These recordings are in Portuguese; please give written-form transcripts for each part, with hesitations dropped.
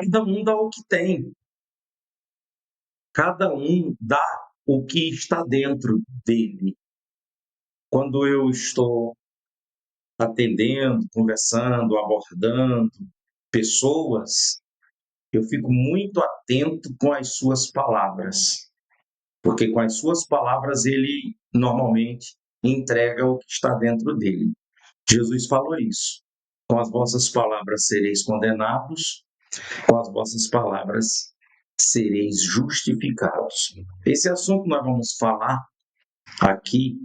Cada um dá o que tem, cada um dá o que está dentro dele. Quando eu estou atendendo, conversando, abordando pessoas, eu fico muito atento com as suas palavras, porque com as suas palavras ele normalmente entrega o que está dentro dele. Jesus falou isso. Com as vossas palavras sereis condenados, com as vossas palavras sereis justificados. Esse assunto que nós vamos falar aqui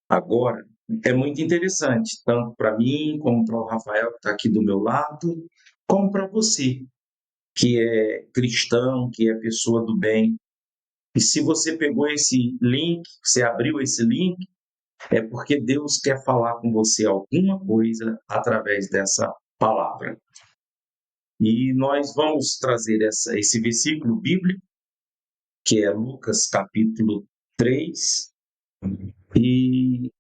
agora é muito interessante, tanto para mim, como para o Rafael, que está aqui do meu lado, como para você, que é cristão, que é pessoa do bem. E se você pegou esse link, você abriu esse link, é porque Deus quer falar com você alguma coisa através dessa palavra. E nós vamos trazer esse versículo bíblico, que é Lucas capítulo 3, e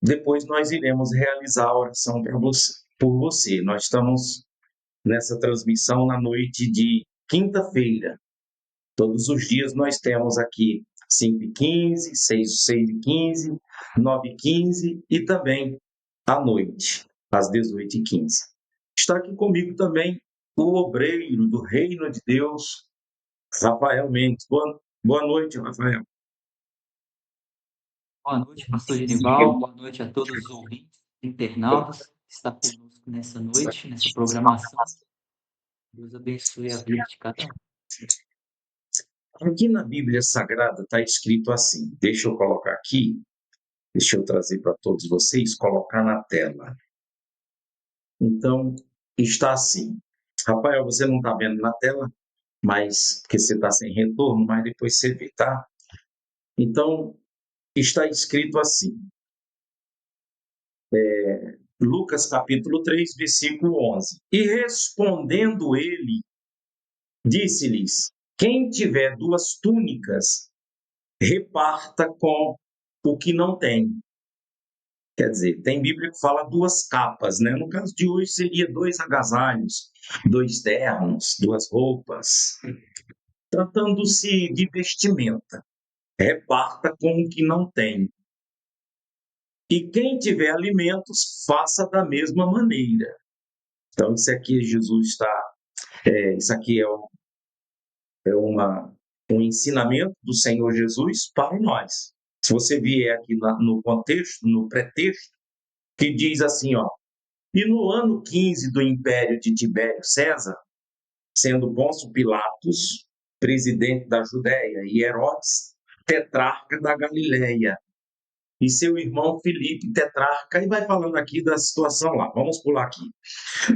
depois nós iremos realizar a oração por você. Nós estamos nessa transmissão na noite de quinta-feira. Todos os dias nós temos aqui 5h15, 6h15, 9h15 e também à noite, às 18h15. Está aqui comigo também o obreiro do reino de Deus, Rafael Mendes. Boa noite, Rafael. Boa noite, pastor Genival. Boa noite a todos os ouvintes, internautas que estão conosco nessa noite, nessa programação. Deus abençoe a vida de cada um. Aqui na Bíblia Sagrada está escrito assim, deixa eu colocar aqui, deixa eu trazer para todos vocês, colocar na tela. Então, está assim. Rafael, você não está vendo na tela, mas porque você está sem retorno, mas depois você vê, tá? Então, está escrito assim, Lucas capítulo 3, versículo 11. E respondendo ele, disse-lhes, quem tiver 2 túnicas, reparta com o que não tem. Quer dizer, tem Bíblia que fala 2 capas, né? No caso de hoje seria 2 agasalhos, 2 ternos, 2 roupas. Tratando-se de vestimenta, reparta com o que não tem. E quem tiver alimentos, faça da mesma maneira. Então, isso aqui Jesus está, isso aqui é um ensinamento do Senhor Jesus para nós. Se você vier aqui no contexto, no pretexto, que diz assim, ó, e no ano 15 do império de Tibério César, sendo Pôncio Pilatos presidente da Judéia e Herodes tetrarca da Galileia, e seu irmão Filipe tetrarca, e vai falando aqui da situação lá. Vamos pular aqui,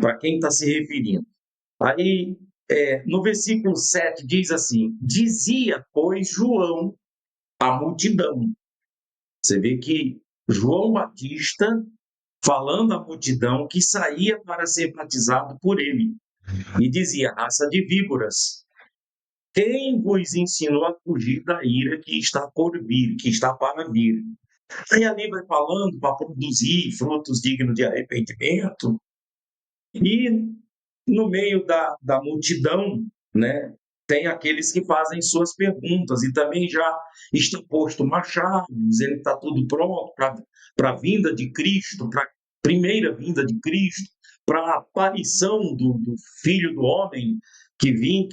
para quem está se referindo. Aí, no versículo 7 diz assim, dizia, pois, João à multidão. Você vê que João Batista falando à multidão que saía para ser batizado por ele. E dizia, raça de víboras, quem vos ensinou a fugir da ira que está por vir, que está para vir? Aí ali vai falando para produzir frutos dignos de arrependimento. E no meio da multidão, né, tem aqueles que fazem suas perguntas e também já está posto machado, dizendo que está tudo pronto para a vinda de Cristo, para a primeira vinda de Cristo, para a aparição do Filho do Homem que veio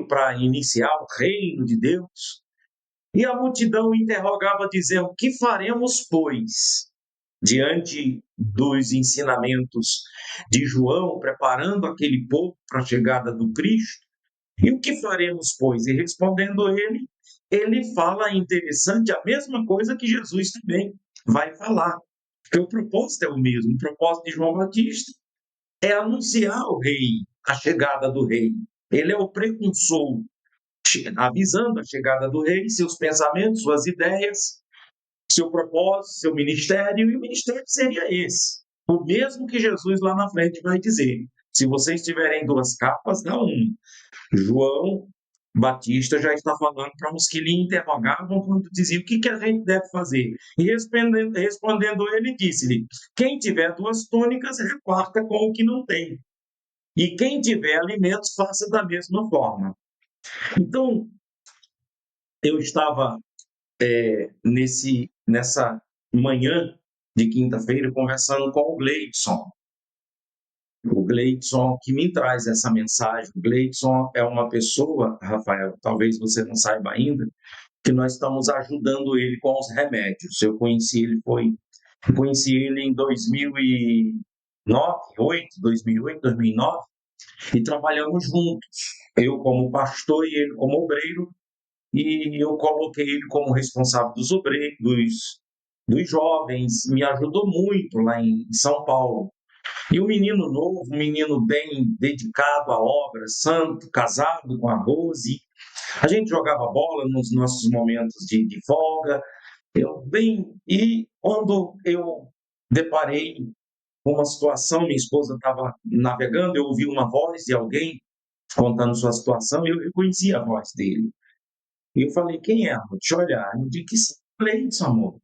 para iniciar o reino de Deus. E a multidão interrogava, dizendo: que faremos, pois? Diante dos ensinamentos de João, preparando aquele povo para a chegada do Cristo. E o que faremos, pois? E respondendo ele fala interessante, a mesma coisa que Jesus também vai falar. Porque o propósito é o mesmo. O propósito de João Batista é anunciar o rei, a chegada do rei. Ele é o precursor, avisando a chegada do rei, seus pensamentos, suas ideias, seu propósito, seu ministério, e o ministério seria esse. O mesmo que Jesus lá na frente vai dizer. Se vocês tiverem 2 capas, dá uma. João Batista já está falando para os que lhe interrogavam quando diziam o que a gente deve fazer. E respondendo ele, disse-lhe, quem tiver 2 túnicas, reparta com o que não tem. E quem tiver alimentos, faça da mesma forma. Então, eu estava nessa manhã de quinta-feira conversando com o Gleidson. O Gleidson que me traz essa mensagem. O Gleidson é uma pessoa, Rafael, talvez você não saiba ainda, que nós estamos ajudando ele com os remédios. Eu conheci ele em 2009, 2008, 2009, e trabalhamos juntos. Eu como pastor e ele como obreiro, e eu coloquei ele como responsável dos obreiros, dos jovens, me ajudou muito lá em São Paulo. E um menino novo, um menino bem dedicado à obra, santo, casado com a Rose. A gente jogava bola nos nossos momentos de folga. E quando eu deparei com uma situação, minha esposa estava navegando, eu ouvi uma voz de alguém contando sua situação, e eu reconheci a voz dele. E eu falei, quem é, amor? Deixa eu olhar. Eu disse, que seu Gleidson, amor.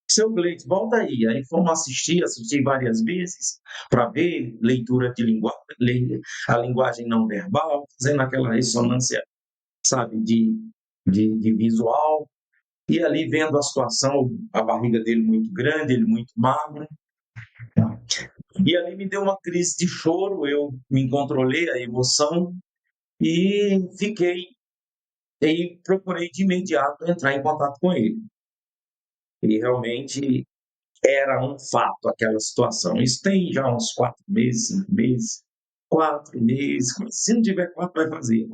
Seu Gleidson, volta aí. Aí fomos assistir várias vezes para ver leitura de linguagem, a linguagem não verbal, fazendo aquela ressonância, sabe, de visual. E ali vendo a situação, a barriga dele muito grande, ele muito magro. E ali me deu uma crise de choro, eu me controlei a emoção e procurei de imediato entrar em contato com ele. E realmente era um fato aquela situação. Isso tem já uns 4 meses, 5 meses, 4 meses. Se não tiver 4, vai fazer.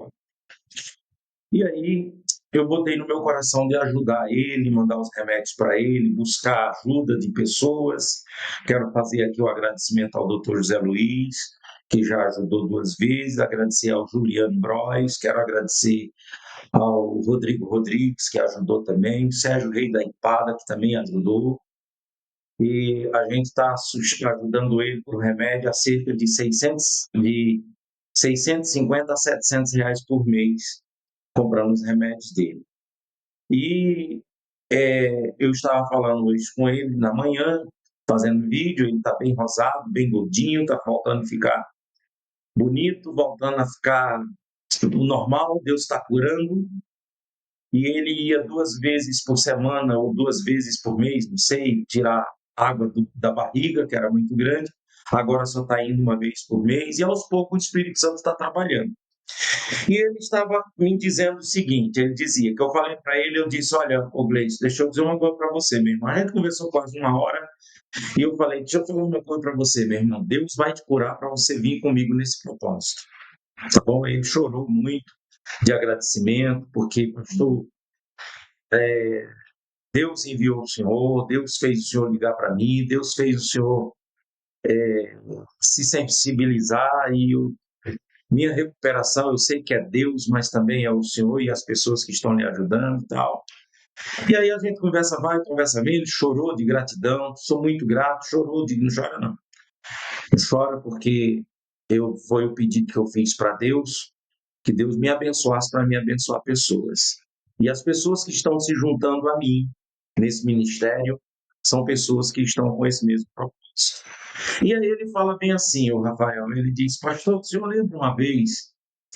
E aí eu botei no meu coração de ajudar ele, mandar os remédios para ele, buscar ajuda de pessoas. Quero fazer aqui o agradecimento ao Dr. José Luiz, que já ajudou 2 vezes, agradecer ao Juliano Bros, quero agradecer ao Rodrigo Rodrigues, que ajudou também, o Sérgio Rei da Empada, que também ajudou. E a gente está ajudando ele por remédio a cerca de 650 a 700 reais por mês, comprando os remédios dele. E eu estava falando hoje com ele na manhã, fazendo vídeo, ele está bem rosado, bem gordinho, está faltando ficar bonito, voltando a ficar normal, Deus está curando. E ele ia 2 vezes por semana ou 2 vezes por mês, não sei, tirar água da barriga, que era muito grande. Agora só está indo 1 vez por mês e aos poucos o Espírito Santo está trabalhando. E ele estava me dizendo o seguinte, ele dizia, que eu falei para ele, eu disse, olha, ô Gleice, deixa eu dizer uma coisa para você, meu irmão. A gente conversou quase 1 hora e eu falei, deixa eu falar uma coisa para você, meu irmão. Deus vai te curar para você vir comigo nesse propósito. Tá bom? Ele chorou muito de agradecimento, porque, pastor, Deus enviou o Senhor, Deus fez o Senhor ligar para mim, Deus fez o Senhor se sensibilizar minha recuperação, eu sei que é Deus, mas também é o Senhor e as pessoas que estão lhe ajudando e tal. E aí a gente conversa vai, conversa vem, ele chorou de gratidão, sou muito grato, chorou, não chora não. Chora porque foi o pedido que eu fiz para Deus, que Deus me abençoasse para me abençoar pessoas. E as pessoas que estão se juntando a mim nesse ministério são pessoas que estão com esse mesmo propósito. E aí ele fala bem assim, o Rafael, ele diz, pastor, o senhor lembra uma vez,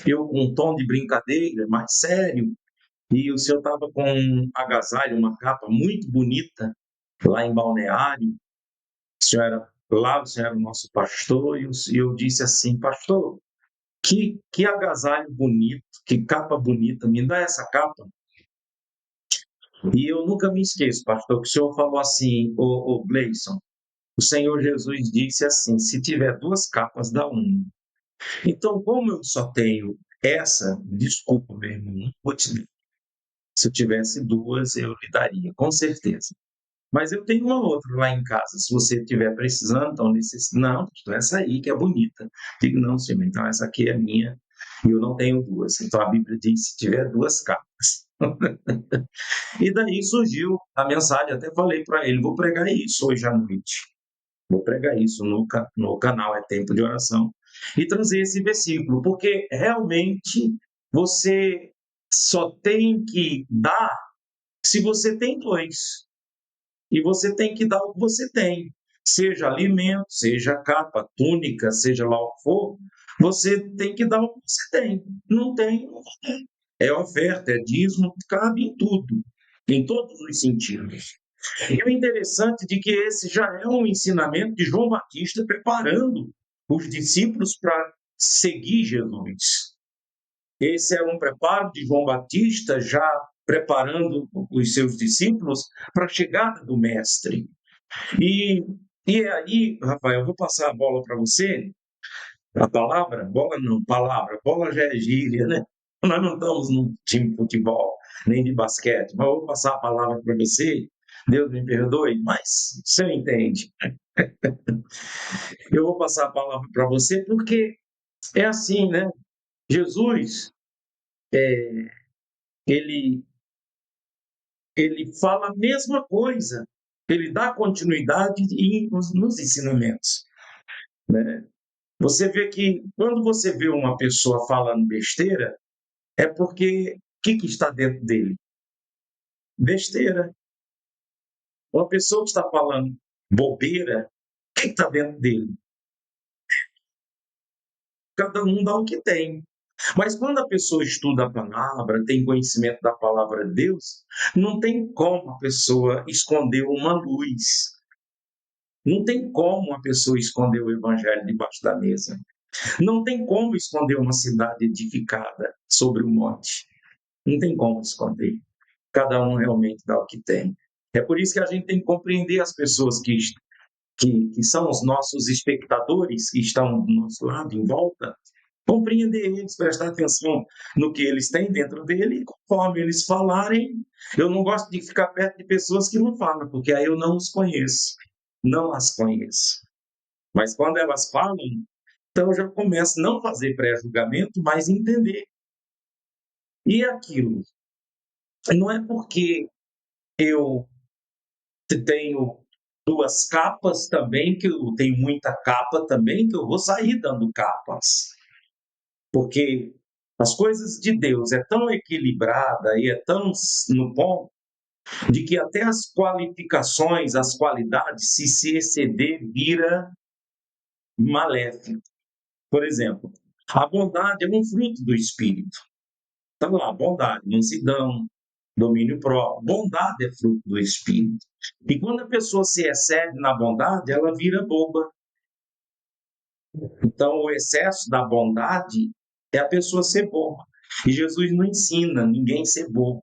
eu com um tom de brincadeira, mais sério, e o senhor estava com um agasalho, uma capa muito bonita, lá em Balneário, o senhor era o nosso pastor, e eu disse assim, pastor, que agasalho bonito, que capa bonita, me dá essa capa. E eu nunca me esqueço, pastor, que o senhor falou assim, o Gleison, o Senhor Jesus disse assim, se tiver 2 capas, dá uma. Então, como eu só tenho essa, desculpa, meu irmão, vou te dizer. Se eu tivesse 2, eu lhe daria, com certeza. Mas eu tenho uma outra lá em casa. Se você estiver precisando, então não, essa aí que é bonita. Digo, não, senhor, então essa aqui é minha e eu não tenho 2. Então a Bíblia diz: se tiver 2 capas. E daí surgiu a mensagem, até falei para ele: vou pregar isso hoje à noite. Vou pregar isso no canal É Tempo de Oração e trazer esse versículo, porque realmente você só tem que dar se você tem 2. E você tem que dar o que você tem, seja alimento, seja capa, túnica, seja lá o que for, Você tem que dar o que você tem. Não tem, não tem. É oferta, é dízimo, cabe em tudo, em todos os sentidos. E o interessante de que esse já é um ensinamento de João Batista preparando os discípulos para seguir Jesus. Esse é um preparo de João Batista já preparando os seus discípulos para a chegada do Mestre. E, e aí, Rafael, eu vou passar a bola para você. A palavra? Bola não, palavra. Bola já é gíria, né? Nós não estamos num time de futebol, nem de basquete, mas eu vou passar a palavra para você. Deus me perdoe, mas você entende. Eu vou passar a palavra para você porque é assim, né? Jesus, ele, ele fala a mesma coisa. Ele dá continuidade nos ensinamentos, né? Você vê que quando você vê uma pessoa falando besteira, é porque o que está dentro dele? Besteira. Uma pessoa que está falando bobeira, o que está dentro dele? Cada um dá o que tem. Mas quando a pessoa estuda a palavra, tem conhecimento da palavra de Deus, não tem como a pessoa esconder uma luz. Não tem como a pessoa esconder o evangelho debaixo da mesa. Não tem como esconder uma cidade edificada sobre o monte. Não tem como esconder. Cada um realmente dá o que tem. É por isso que a gente tem que compreender as pessoas que são os nossos espectadores, que estão do nosso lado, em volta, compreender eles, prestar atenção no que eles têm dentro dele, e conforme eles falarem, eu não gosto de ficar perto de pessoas que não falam, porque aí eu não os conheço, não as conheço. Mas quando elas falam, então eu já começo a não fazer pré-julgamento, mas entender. E aquilo, não é porque eu tenho duas capas também, que eu tenho muita capa também, que eu vou sair dando capas. Porque as coisas de Deus é tão equilibrada e é tão no ponto de que até as qualificações, as qualidades, se exceder, vira maléfico. Por exemplo, a bondade é um fruto do Espírito. Está lá, bondade, mansidão, domínio próprio. Bondade é fruto do Espírito. E quando a pessoa se excede na bondade, ela vira boba. Então, o excesso da bondade é a pessoa ser boba. E Jesus não ensina ninguém a ser bobo,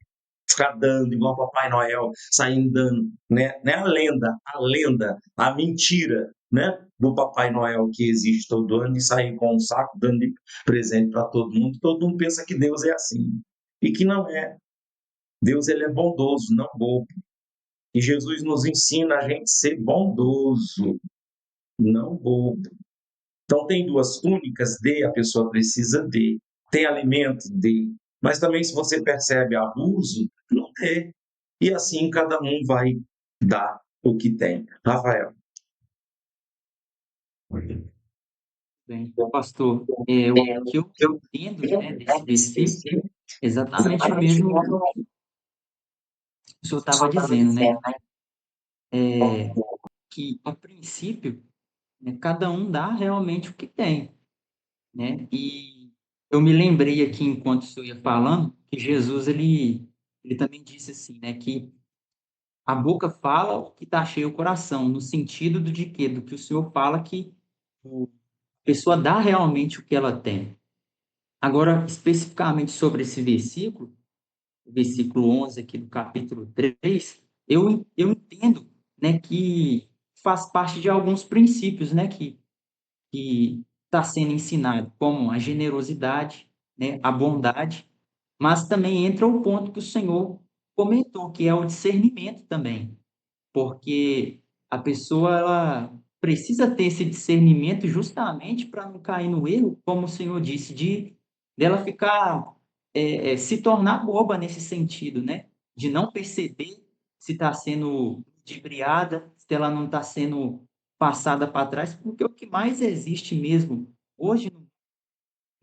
ficar dando igual Papai Noel, saindo dando, né? Não é a lenda, a mentira, né? Do Papai Noel que existe todo ano e sair com um saco dando de presente para todo mundo. Todo mundo pensa que Deus é assim e que não é. Deus ele é bondoso, não bobo. E Jesus nos ensina a gente ser bondoso, não bobo. Então, tem duas túnicas, dê, a pessoa precisa de. Tem alimento, dê. Mas também, se você percebe abuso, não dê. E assim cada um vai dar o que tem. Rafael. Bem, pastor, o que eu entendo, né, desse versículo, exatamente mesmo o que o senhor estava dizendo, né? Que, a princípio, né, cada um dá realmente o que tem, né? E eu me lembrei aqui, enquanto o senhor ia falando, que Jesus, ele também disse assim, né, que a boca fala o que está cheio o coração, no sentido de quê? Do que o senhor fala que a pessoa dá realmente o que ela tem. Agora, especificamente sobre esse versículo, o versículo 11 aqui do capítulo 3, eu entendo, né, que faz parte de alguns princípios, né, que está sendo ensinado, como a generosidade, né, a bondade, mas também entra o ponto que o Senhor comentou, que é o discernimento também, porque a pessoa ela precisa ter esse discernimento justamente para não cair no erro, como o Senhor disse, de dela ficar se tornar boba nesse sentido, né? De não perceber se está sendo ludibriada, se ela não está sendo passada para trás, porque o que mais existe mesmo hoje,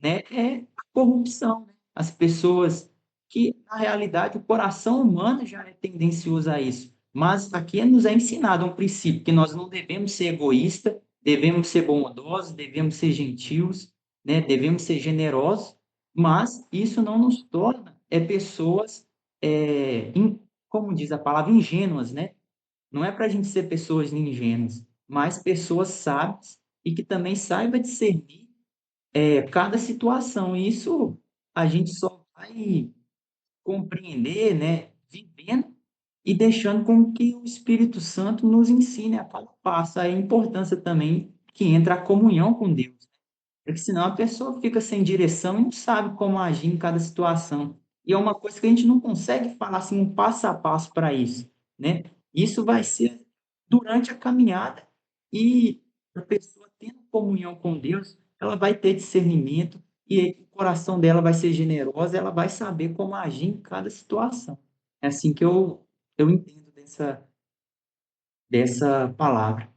né, é a corrupção, né? As pessoas que, na realidade, o coração humano já é tendencioso a isso. Mas aqui nos é ensinado um princípio, que nós não devemos ser egoístas, devemos ser bondosos, devemos ser gentios, né? Devemos ser generosos, mas isso não nos torna pessoas, como diz a palavra, ingênuas, né? Não é para a gente ser pessoas ingênuas, mas pessoas sábias e que também saiba discernir cada situação. E isso a gente só vai compreender, né, vivendo e deixando com que o Espírito Santo nos ensine a cada passo. Aí a importância também que entra a comunhão com Deus, porque senão a pessoa fica sem direção e não sabe como agir em cada situação. E é uma coisa que a gente não consegue falar assim um passo a passo para isso, né? Isso vai ser durante a caminhada e a pessoa tendo comunhão com Deus, ela vai ter discernimento e o coração dela vai ser generoso, ela vai saber como agir em cada situação. É assim que eu entendo dessa palavra.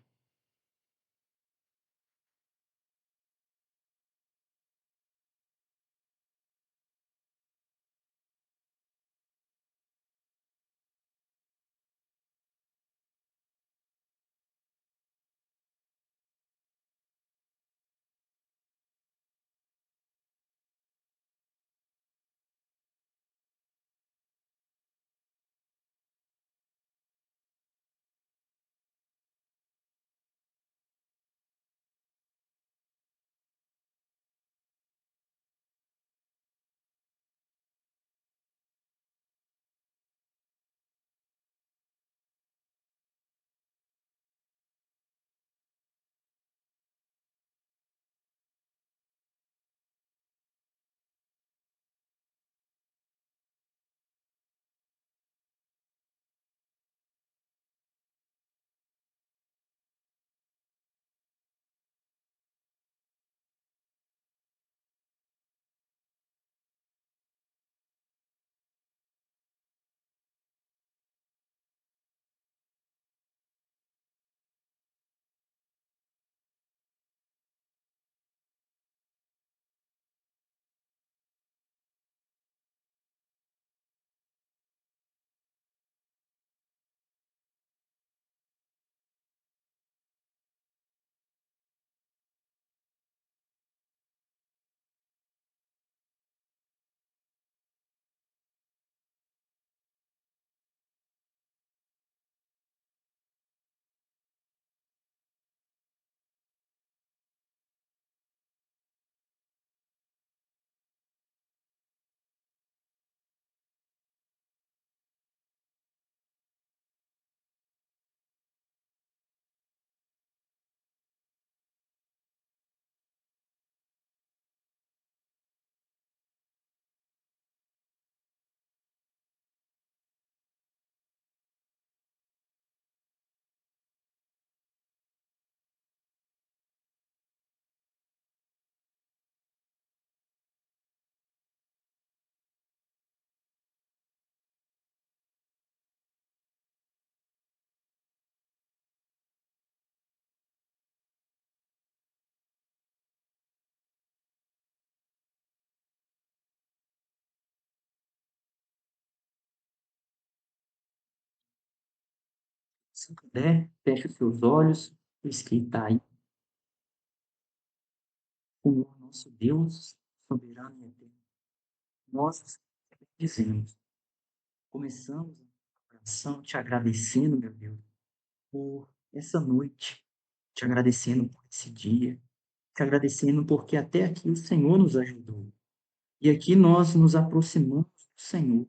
Se puder, feche os seus olhos, escrita aí. Senhor nosso Deus, soberano e eterno, nós dizemos, começamos a oração te agradecendo, meu Deus, por essa noite, te agradecendo por esse dia, te agradecendo porque até aqui o Senhor nos ajudou. E aqui nós nos aproximamos do Senhor,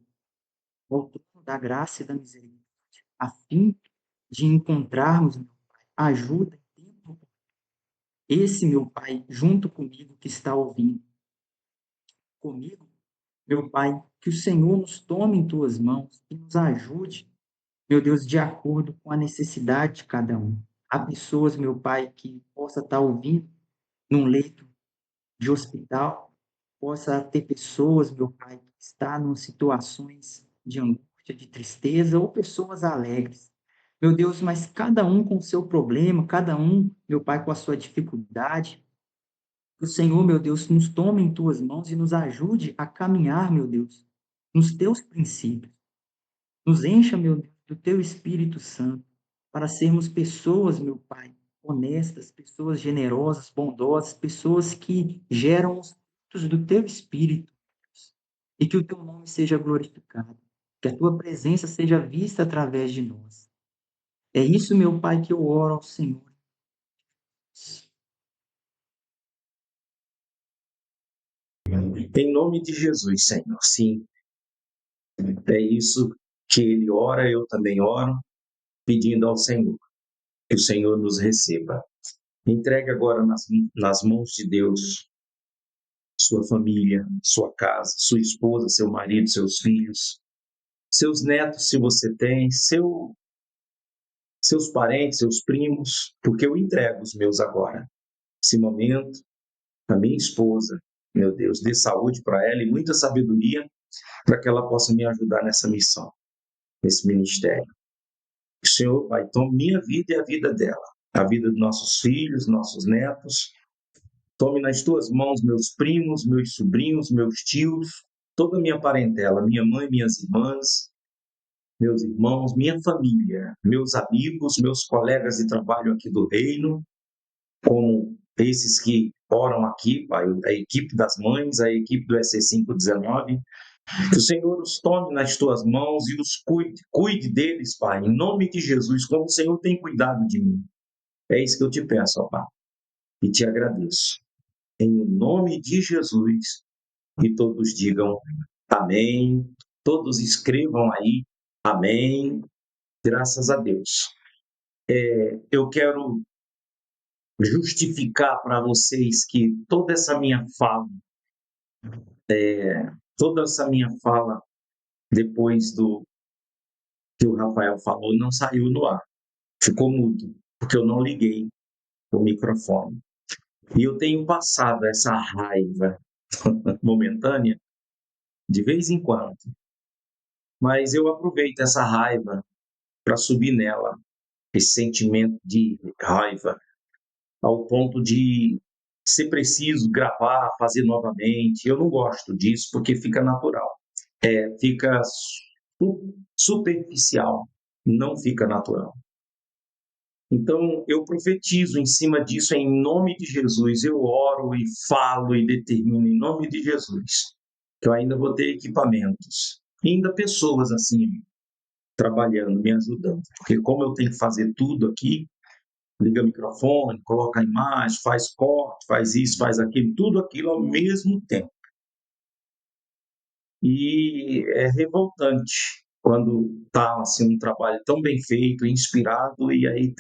ao trono da graça e da misericórdia, a fim de encontrarmos, meu Pai, ajuda em tempo. Esse, meu Pai, junto comigo que está ouvindo, comigo, meu Pai, que o Senhor nos tome em tuas mãos e nos ajude, meu Deus, de acordo com a necessidade de cada um. Há pessoas, meu Pai, que possa estar ouvindo num leito de hospital, possa ter pessoas, meu Pai, que estão em situações de angústia, de tristeza, ou pessoas alegres. Meu Deus, mas cada um com o seu problema, cada um, meu Pai, com a sua dificuldade. Que o Senhor, meu Deus, nos tome em tuas mãos e nos ajude a caminhar, meu Deus, nos teus princípios. Nos encha, meu Deus, do teu Espírito Santo, para sermos pessoas, meu Pai, honestas, pessoas generosas, bondosas, pessoas que geram os frutos do teu espírito, Deus. E que o teu nome seja glorificado, que a tua presença seja vista através de nós. É isso, meu Pai, que eu oro ao Senhor. Em nome de Jesus, Senhor. Sim, é isso que ele ora, eu também oro, pedindo ao Senhor que o Senhor nos receba. Entregue agora nas mãos de Deus sua família, sua casa, sua esposa, seu marido, seus filhos, seus netos, se você tem, seus parentes, seus primos, porque eu entrego os meus agora. Esse momento, a minha esposa, meu Deus, dê saúde para ela e muita sabedoria para que ela possa me ajudar nessa missão, nesse ministério. O Senhor, Pai, tome minha vida e a vida dela, a vida dos nossos filhos, nossos netos. Tome nas tuas mãos meus primos, meus sobrinhos, meus tios, toda a minha parentela, minha mãe, minhas irmãs, meus irmãos, minha família, meus amigos, meus colegas de trabalho aqui do reino, como esses que oram aqui, Pai, a equipe das mães, a equipe do EC519, que o Senhor os tome nas tuas mãos e os cuide deles, Pai, em nome de Jesus, como o Senhor tem cuidado de mim. É isso que eu te peço, ó Pai, e te agradeço. Em nome de Jesus, e todos digam amém, todos escrevam aí, amém, graças a Deus. Eu quero justificar para vocês que toda essa minha fala, depois do que o Rafael falou, não saiu no ar, ficou mudo, porque eu não liguei o microfone. E eu tenho passado essa raiva momentânea de vez em quando, mas eu aproveito essa raiva para subir nela, esse sentimento de raiva, ao ponto de ser preciso gravar, fazer novamente. Eu não gosto disso porque fica natural, fica superficial, não fica natural. Então, eu profetizo em cima disso em nome de Jesus. Eu oro e falo e determino em nome de Jesus que eu ainda vou ter equipamentos, e ainda pessoas assim, trabalhando, me ajudando. Porque como eu tenho que fazer tudo aqui, liga o microfone, coloca a imagem, faz corte, faz isso, faz aquilo, tudo aquilo ao mesmo tempo. E é revoltante quando está assim, um trabalho tão bem feito, inspirado, e aí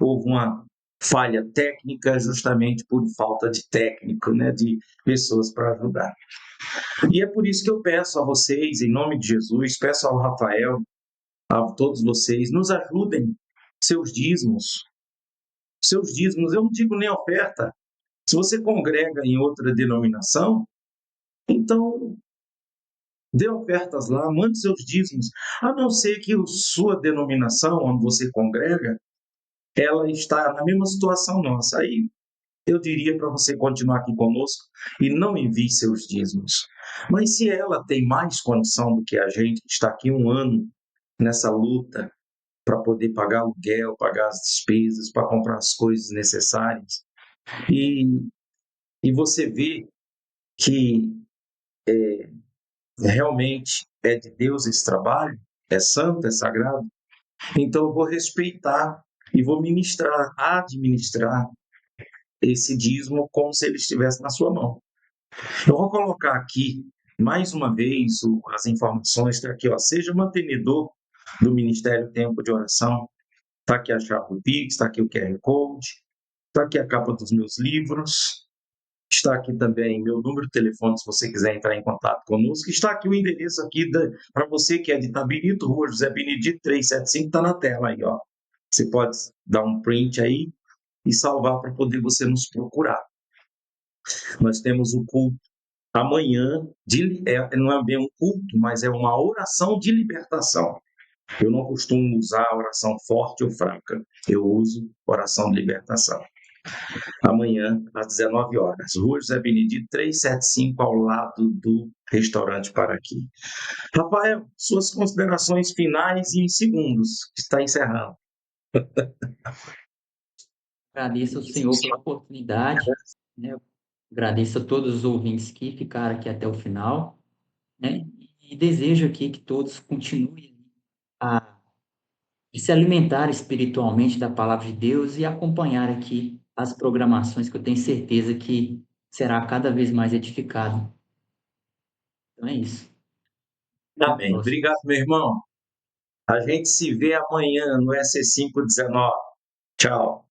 houve uma falha técnica justamente por falta de técnico, né, de pessoas para ajudar. E é por isso que eu peço a vocês, em nome de Jesus, peço ao Rafael, a todos vocês, nos ajudem, seus dízimos. Seus dízimos, eu não digo nem oferta. Se você congrega em outra denominação, então dê ofertas lá, mande seus dízimos, a não ser que a sua denominação, onde você congrega, ela está na mesma situação nossa. Aí eu diria para você continuar aqui conosco e não envie seus dízimos. Mas se ela tem mais condição do que a gente, que está aqui um ano nessa luta para poder pagar aluguel, pagar as despesas, para comprar as coisas necessárias, e você vê que realmente é de Deus esse trabalho, é santo, é sagrado, então eu vou respeitar e vou administrar esse dízimo como se ele estivesse na sua mão. Eu vou colocar aqui, mais uma vez, as informações, está aqui, ó, seja mantenedor do Ministério Tempo de Oração, está aqui a chave do Pix, está aqui o QR Code, está aqui a capa dos meus livros, está aqui também meu número de telefone, se você quiser entrar em contato conosco. Está aqui o endereço aqui para você que é de Itabirito, Rua José Benedito 375, está na tela aí, ó. Você pode dar um print aí e salvar para poder você nos procurar. Nós temos o culto amanhã, não é bem um culto, mas é uma oração de libertação. Eu não costumo usar oração forte ou fraca, eu uso oração de libertação. Amanhã, às 19 horas, Rua José Benedito 375, ao lado do restaurante Paraqui. Rafael, suas considerações finais e em segundos, está encerrando. Agradeço ao Senhor pela oportunidade, né? Agradeço a todos os ouvintes que ficaram aqui até o final, né? E desejo aqui que todos continuem a se alimentar espiritualmente da palavra de Deus e acompanhar aqui as programações que eu tenho certeza que será cada vez mais edificado. Então é isso. Até a Amém. próxima. Obrigado, meu irmão. A gente se vê amanhã no SC519. Tchau.